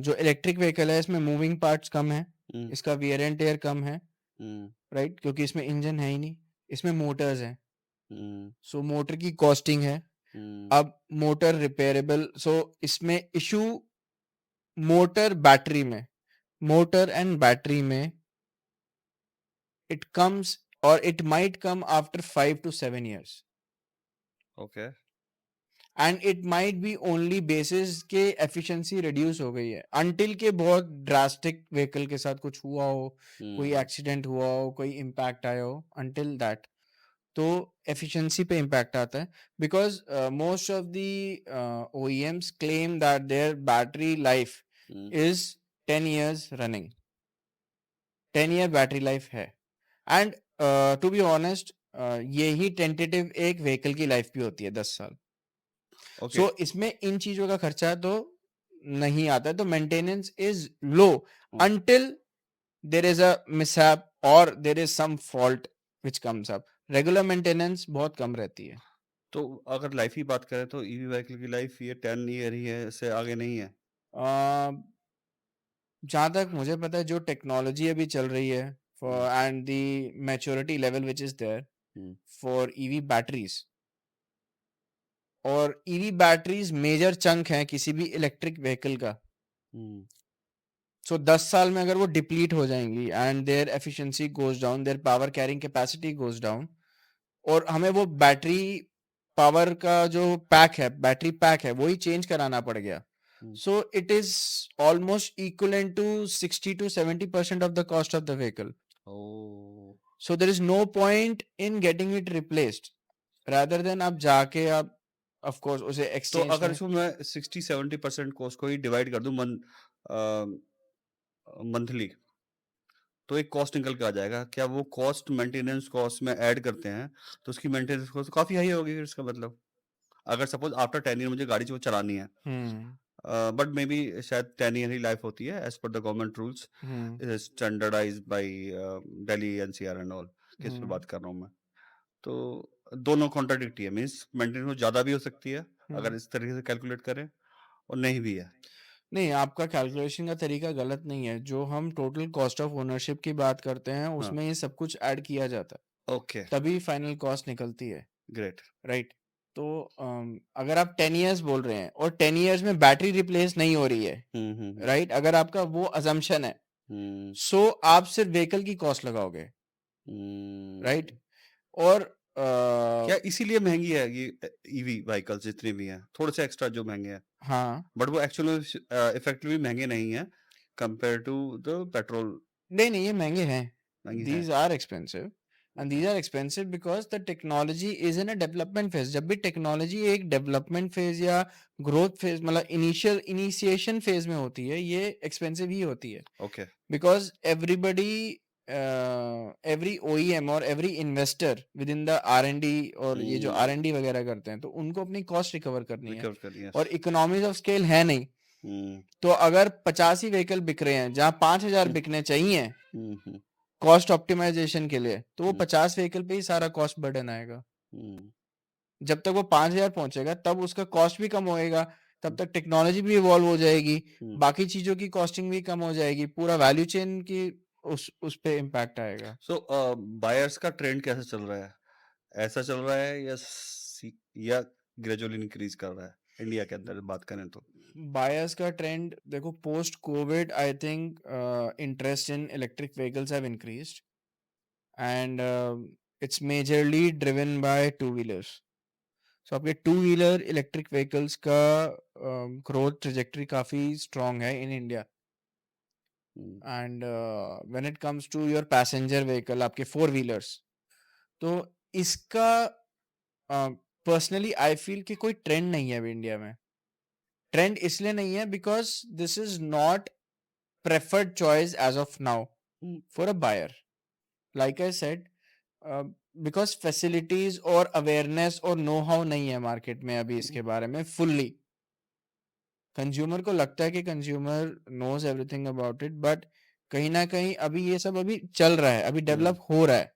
जो इलेक्ट्रिक व्हीकल है इसमें मूविंग पार्ट्स कम है, इसका वियर एंड टेयर कम है, राइट? क्योंकि इसमें इंजन है ही नहीं, इसमें मोटर्स हैं. सो मोटर की कॉस्टिंग है. अब मोटर रिपेयरेबल, सो इसमें इशू मोटर बैटरी में, मोटर एंड बैटरी में it comes or it might come after 5 to 7 years. Okay. And it might be only basis के एफिशिएंसी रिड्यूस हो गई है अंटिल के बहुत ड्रास्टिक व्हीकल के साथ कुछ हुआ हो, कोई एक्सीडेंट हुआ हो, कोई इम्पैक्ट आया हो, अंटिल दैट तो एफिशिएंसी पे इम्पैक्ट आता है because most of the OEMs claim that their battery life is 10 years running, 10 year battery life है एंड टू बी ऑनेस्ट यही टेंटेटिव एक व्हीकल की लाइफ भी होती है 10 साल। ओके सो इसमें इन चीजों का खर्चा तो नहीं आता है, तो maintenance is low until there is a mishap और there is some fault which comes up. Regular maintenance बहुत कम रहती है। तो अगर लाइफ की बात करें तो ईवी व्हीकल की लाइफ ये 10 ईयर ही है, इससे आगे नहीं है। जहाँ तक मुझे पता है जो टेक्नोलॉजी अभी चल रही है for and the maturity level which is there for EV batteries, और ईवी बैटरीज मेजर चंक है किसी भी इलेक्ट्रिक व्हीकल का। सो 10 साल में अगर वो डिप्लीट हो जाएंगी and their efficiency goes down, their power carrying capacity goes down, और हमें वो बैटरी पावर का जो पैक है, बैटरी पैक है, वही चेंज कराना पड़ गया, so it is almost equivalent to 60 to 70% of the cost of the vehicle. So there is no point in getting it replaced rather than आप जाके आप ऑफ कोर्स उसे तो एक्सचेंज अगर में। इसको मैं 60-70% कॉस्ट को ही डिवाइड कर दूं मंथली, तो एक कॉस्ट निकल के आ जाएगा। क्या वो कॉस्ट मेंटेनेंस कॉस्ट में ऐड करते हैं तो उसकी मेंटेनेंस कॉस्ट काफी हाई होगी फिर इसका मतलब। अगर सपोज आफ्टर 10 ईयर मुझे गाड़ी जो चलानी है, बट मे बी शायद 10 ईयर ही लाइफ होती है as per the government rules standardized by Delhi NCR and all. किस पे बात कर रहा हूँ मैं? तो दोनों कॉन्ट्राडिक्टी है, मीन्स मेंटेनेंस ज्यादा भी हो सकती है अगर इस तरीके से कैलकुलेट करें, और नहीं भी है। नहीं, आपका कैलकुलेशन का तरीका गलत नहीं है। जो हम टोटल कॉस्ट ऑफ ओनरशिप की बात करते हैं उसमें ये सब कुछ ऐड किया जाता है, ओके तभी फाइनल कॉस्ट निकलती है। ग्रेट। राइट। तो अगर आप 10 इयर्स बोल रहे हैं और 10 इयर्स में बैटरी रिप्लेस नहीं हो रही है, राइट, अगर आपका वो अजम्पशन है, सो आप सिर्फ व्हीकल की कॉस्ट लगाओगे, राइट। और क्या इसीलिए महंगी है ये ईवी व्हीकल्स जितने भी हैं, थोड़े से एक्स्ट्रा जो महंगे हैं, हाँ, बट वो एक्चुअली इफेक्टिवली महंगे नहीं है कंपेयर टू द पेट्रोल? नहीं ये महंगे हैं, महंगे हैं। these are expensive and these are expensive because the technology is in a development phase। जब भी टेक्नोलॉजी एक डेवलपमेंट फेज या ग्रोथ फेज मतलब इनिशिएशन फेज में होती है, ये एक्सपेंसिव ही होती है। Okay because everybody every OEM और every investor with in the R&D और ये जो R&D वगैरह करते हैं, तो उनको अपनी कॉस्ट रिकवर करनी है, रिकवर करिए। और इकोनॉमीज ऑफ स्केल है नहीं। तो अगर 50 ही व्हीकल बिक रहे हैं जहां 5000 बिकने चाहिए कॉस्ट ऑप्टिमाइजेशन के लिए, तो वो 50 व्हीकल पे ही सारा कॉस्ट बर्डन आएगा। जब तक वो 5000 पहुंचेगा तब उसका कॉस्ट भी कम होएगा, तब तक टेक्नोलॉजी भी इवॉल्व हो जाएगी, बाकी चीजों की कॉस्टिंग भी कम हो जाएगी, पूरा वैल्यू चेन की उस पे इम्पैक्ट आएगा। सो बायर्स का ट्रेंड कैसे चल रहा है? ऐसा चल रहा है या ग्रेजुअली इंक्रीज कर रहा है इंडिया के अंदर बात करें तो? बायर्स का ट्रेंड देखो, post covid I think interest in electric vehicles have increased and it's majorly driven by two wheelers. So आपके टू व्हीलर इलेक्ट्रिक व्हीकल्स का ग्रोथ ट्रेजेक्टरी काफी स्ट्रॉन्ग है in India. And when it comes to your passenger vehicle, आपके फोर व्हीलर्स, तो इसका पर्सनली आई फील कि कोई ट्रेंड नहीं है अभी इंडिया में। ट्रेंड इसलिए नहीं है because this is not preferred choice as of now for a buyer, like I said, because facilities और awareness और know how नहीं है मार्केट में अभी इसके बारे में fully। कंज्यूमर को लगता है कि consumer knows everything about it, but कहीं ना कहीं अभी ये सब अभी चल रहा है, अभी डेवलप हो रहा है,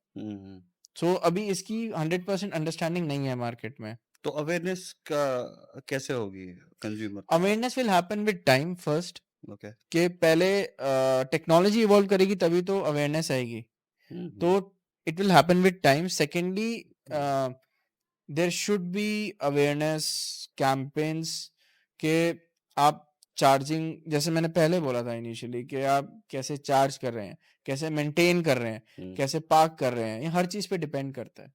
so अभी इसकी 100% अंडरस्टैंडिंग नहीं है मार्केट में। तो अवेयरनेस का कैसे होगी consumer? Awareness will happen with time first, okay कि पहले टेक्नोलॉजी इवॉल्व करेगी तभी तो अवेयरनेस आएगी, तो it will happen with time. Secondly there should be awareness campaigns के आप चार्जिंग, जैसे मैंने पहले बोला था इनिशियली, कि आप कैसे चार्ज कर रहे हैं, कैसे मेंटेन कर रहे हैं, कैसे पार्क कर रहे हैं, ये हर चीज पे डिपेंड करता है,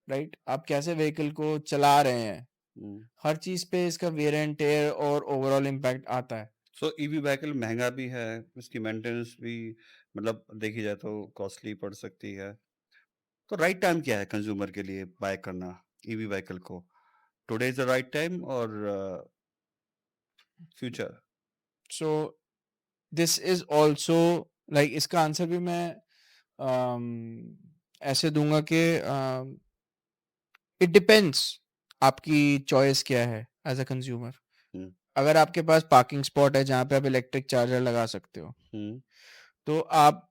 राइट। आप कैसे व्हीकल को चला रहे हैं, हुँ। हर चीज पे इसका वेयर एंड टेयर और ओवरऑल इम्पैक्ट आता है। सो ईवी व्हीकल महँगा भी है, उसकी मेंटेनेंस भी मतलब देखी जाए तो कॉस्टली पड़ सकती है। तो राइट टाइम क्या है कंज्यूमर के लिए बाय करना ईवी व्हीकल को? Today is the right time और future? So this is also like इसका आंसर भी मैं ऐसे दूंगा कि इट डिपेंड्स आपकी चॉइस क्या है एज अ कंज्यूमर। हुँ, अगर आपके पास पार्किंग स्पॉट है जहाँ पे आप इलेक्ट्रिक चार्जर लगा सकते हो हुँ, तो आप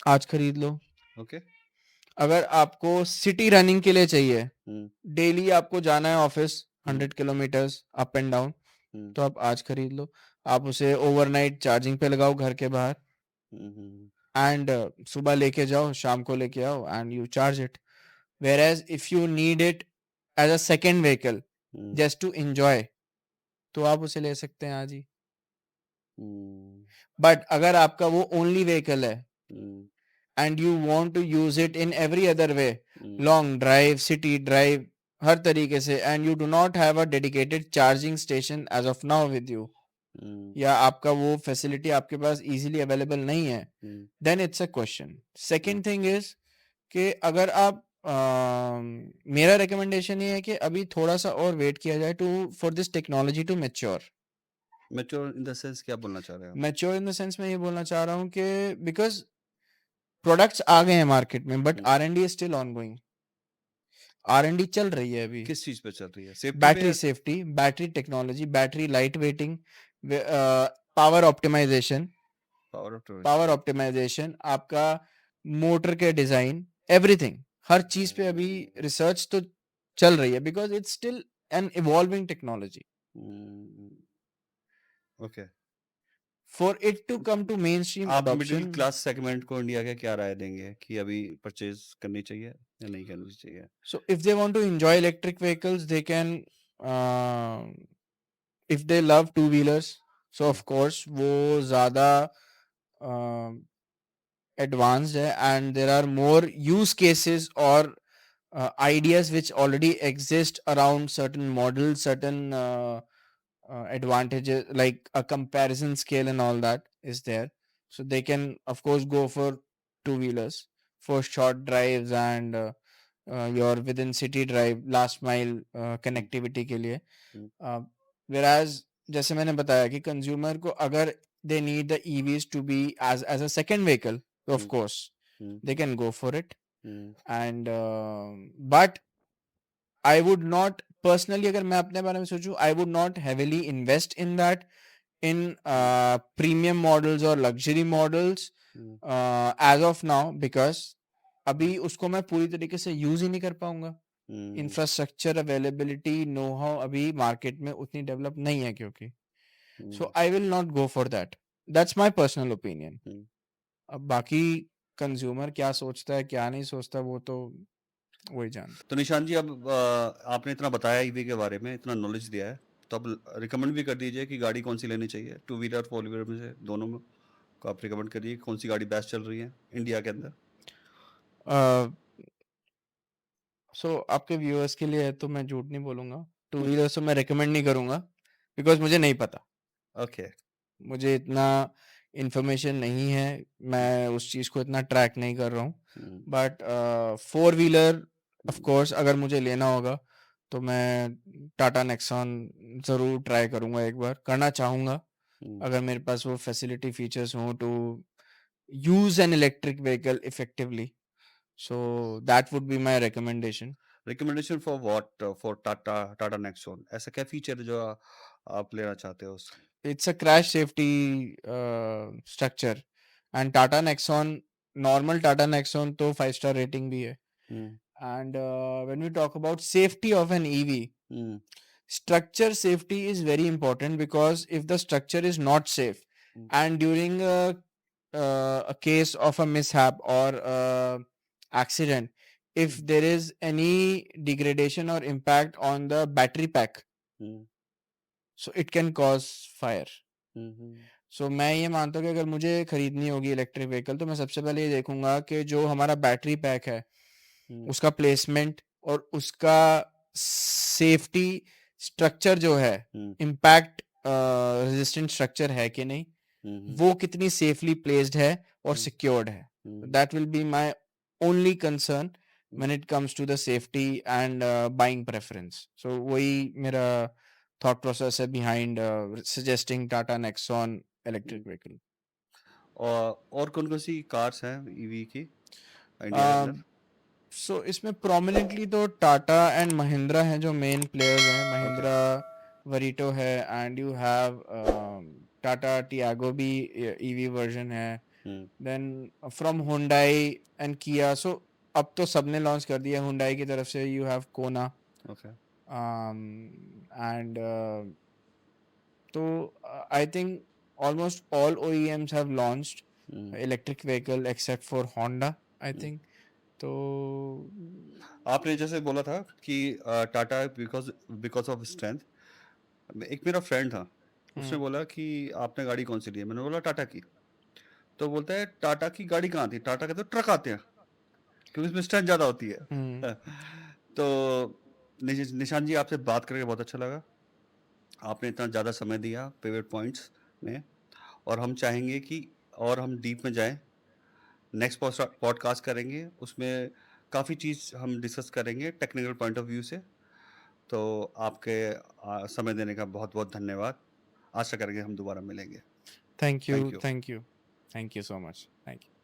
आज खरीद लो। ओके। अगर आपको सिटी रनिंग के लिए चाहिए, हुँ, डेली आपको जाना है office hmm, 100 kilometres up and down, hmm, तो आप आज खरीद लो। आप उसे ओवरनाइट चार्जिंग पे लगाओ घर के बाहर हुँ, हुँ, एंड सुबह लेके जाओ, शाम को लेके आओ and you charge it. Where if you need it as a second vehicle hmm, just to enjoy, तो आप उसे ले सकते हैं आज ही। हुँ, बट अगर आपका वो ओनली व्हीकल है hmm, and you want to use it in every other way, hmm, long drive, city drive, हर तरीके से, and you do not have a dedicated charging station as of now with you, hmm, या आपका वो फैसिलिटी आपके पास इजीली अवेलेबल नहीं है, hmm, then it's a question. Hmm, second thing is कि अगर आप मेरा रिकमेंडेशन ये है कि अभी थोड़ा सा और वेट किया जाए to for this technology to mature. Mature in the sense क्या बोलना चाह रहे हैं आप? मैच्योर इन द सेंस मैं ये बोलना चाह रहा हूँ कि बिकॉज प्रोडक्ट्स आ गए हैं मार्केट में but hmm, R&D is still ongoing. R&D चल रही है अभी। किस चीज़ पे चल रही है? सेफ्टी पे बैटरी या safety, battery technology, battery light weighting, power optimization, power of attorney? Power okay. Optimization, आपका मोटर के डिजाइन, एवरीथिंग, हर चीज पे अभी रिसर्च तो चल रही है because it's still an evolving technology. Hmm, okay. For it to come to mainstream आप मिडिल अडॉप्शन, क्लास सेगमेंट को इंडिया के क्या राय देंगे कि अभी परचेज़ करनी चाहिए या नहीं करनी चाहिए? so if they want to enjoy electric vehicles they can, if they love two wheelers, so hmm, of course वो ज़्यादा advanced है and there are more use cases or ideas which already exist around certain models, certain advantages like a comparison scale and all that is there, so they can of course go for two wheelers for short drives and your within city drive last mile hmm, connectivity के लिए। हुँ, whereas जैसे मैंने बताया कि कंज्यूमर को अगर they need the EVs to be as a second vehicle, so of hmm, course hmm, they can go for it hmm, and but I would not personally, अगर मैं अपने बारे में सोचूं, I would not heavily invest in that in hmm, premium models or luxury models hmm, as of now because अभी उसको मैं पूरी तरीके से यूज ही नहीं कर पाऊंगा। Hmm, infrastructure availability know how अभी मार्केट में उतनी डेवलप नहीं है क्योंकि, hmm, so I will not go for that. That's my personal opinion. Hmm. अब बाकी कंज्यूमर क्या सोचता है क्या नहीं सोचता वो तो वही जानता तो निशान जी अब आपने इतना बताया ईवी के बारे में, इतना नॉलेज दिया है, तो अब रिकमेंड भी कर दीजिए कि गाड़ी कौन-सी लेनी चाहिए? टू व्हीलर, फोर व्हीलर में से दोनों में को आप रिकमेंड करिए कौन-सी गाड़ी बेस्ट चल रही है इंडिया के अंदर? है। सो आपके व्यूअर्स के लिए है तो मैं झूठ नहीं बोलूंगा, टू व्हीलर तो मैं रिकमेंड नहीं करूंगा बिकॉज मुझे नहीं पता, ओके। मुझे इतना इंफॉर्मेशन नहीं है, हुँ, मैं उस चीज़ को इतना ट्रैक नहीं कर रहा हूँ। Hmm, but four wheeler of hmm, course अगर मुझे लेना होगा तो मैं टाटा नेक्सॉन ज़रूर ट्राई करूंगा, एक बार करना चाहूँगा हुँ। अगर मेरे पास वो फैसिलिटी फीचर्स हों to use an electric vehicle effectively, so that would be my recommendation. Recommendation for what? For Tata Nexon ऐसा क्या फीचर है जो आप लेना चाहते हो उसमें? It's a crash safety structure and Tata Nexon, normal Tata Nexon तो 5 स्टार रेटिंग भी है। हुँ, And when we talk about safety of an EV, hmm, structure safety is very important because if the structure is not safe hmm, and during a case of a mishap or accident, if hmm, there is any degradation or impact on the battery pack, hmm, so it can cause fire. हुँ, हुँ, सो मैं ये मानता हूँ कि अगर मुझे खरीदनी होगी इलेक्ट्रिक व्हीकल तो मैं सबसे पहले ये देखूंगा कि जो हमारा बैटरी पैक है हुँ, उसका प्लेसमेंट और उसका सेफ्टी स्ट्रक्चर जो है हम्म, इम्पैक्ट रेजिस्टेंट स्ट्रक्चर है कि नहीं, हम्म, वो कितनी सेफली प्लेस्ड है और हम्म, सिक्योर्ड है. Hmm, that will be my only concern hmm. When it comes to the safety and buying preference. So वही मेरा थॉट प्रोसेस है behind suggesting Tata Nexon hmm. Electric vehicle. और कौन कौन सी कार्स हैं ईवी की इंडिया के अंदर? सो इसमें प्रोमिनेंटली तो टाटा एंड महिंद्रा हैं जो मेन प्लेयर्स हैं. ओके. महिंद्रा वरीटो है and you have Tata Tiago भी ईवी वर्जन है. हम्म, देन फ्रॉम हुंडई एंड किया. सो अब तो सबने लॉन्च कर दिया. हुंडई की तरफ से यू हैव कोना ओके. एंड तो I think almost all OEMs have launched hmm, electric vehicle except for Honda, I hmm. think. तो आपने जैसे बोला था कि Tata because because of strength. एक मेरा फ्रेंड था, उसने हम्म, बोला कि आपने गाड़ी कौन सी ली है? मैंने बोला टाटा की. तो बोलता है टाटा की गाड़ी कहाँ थी? टाटा के तो ट्रक आते हैं, क्योंकि उसमें स्ट्रेंथ ज़्यादा होती है. हम्म. तो निशान जी, आपसे बात करके बहुत अच्छा लगा. आपने इतना ज़्यादा समय दिया पेवेट पॉइंट्स में, और हम चाहेंगे कि और हम डीप में जाएं. नेक्स्ट पॉडकास्ट करेंगे, उसमें काफ़ी चीज़ हम डिस्कस करेंगे टेक्निकल पॉइंट ऑफ व्यू से. तो आपके समय देने का बहुत बहुत धन्यवाद. आशा करेंगे हम दोबारा मिलेंगे. Thank thank you, you. thank you, thank you so much. Thank you.